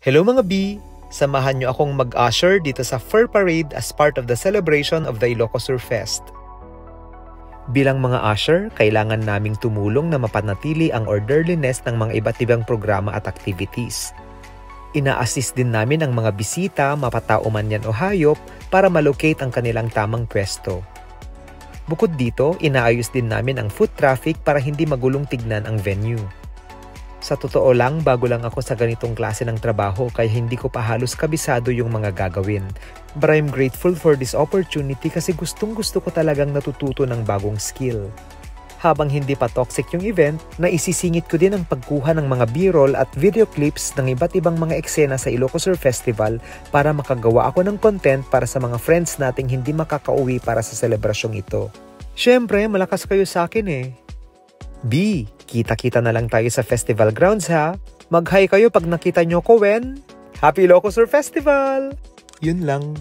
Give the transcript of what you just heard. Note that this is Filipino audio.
Hello mga B! Samahan niyo akong mag-usher dito sa Fur Parade as part of the celebration of the Ilocos Sur Fest. Bilang mga usher, kailangan naming tumulong na mapanatili ang orderliness ng mga iba't ibang programa at activities. Ina-assist din namin ang mga bisita, mapatao man yan o hayop, para malocate ang kanilang tamang pwesto. Bukod dito, inaayos din namin ang foot traffic para hindi magulong tignan ang venue. Sa totoo lang, bago lang ako sa ganitong klase ng trabaho kaya hindi ko pa halos kabisado yung mga gagawin. But I'm grateful for this opportunity kasi gustong-gusto ko talagang natututo ng bagong skill. Habang hindi pa toxic yung event, naisisingit ko din ang pagkuha ng mga b-roll at video clips ng iba't ibang mga eksena sa Ilocos Sur Festival para makagawa ako ng content para sa mga friends nating hindi makakauwi para sa selebrasyong ito. Syempre, malakas kayo sa akin eh. B, kita-kita na lang tayo sa festival grounds ha. Mag-hi kayo pag nakita nyo ko when Happy Ilocos Sur Festival! Yun lang.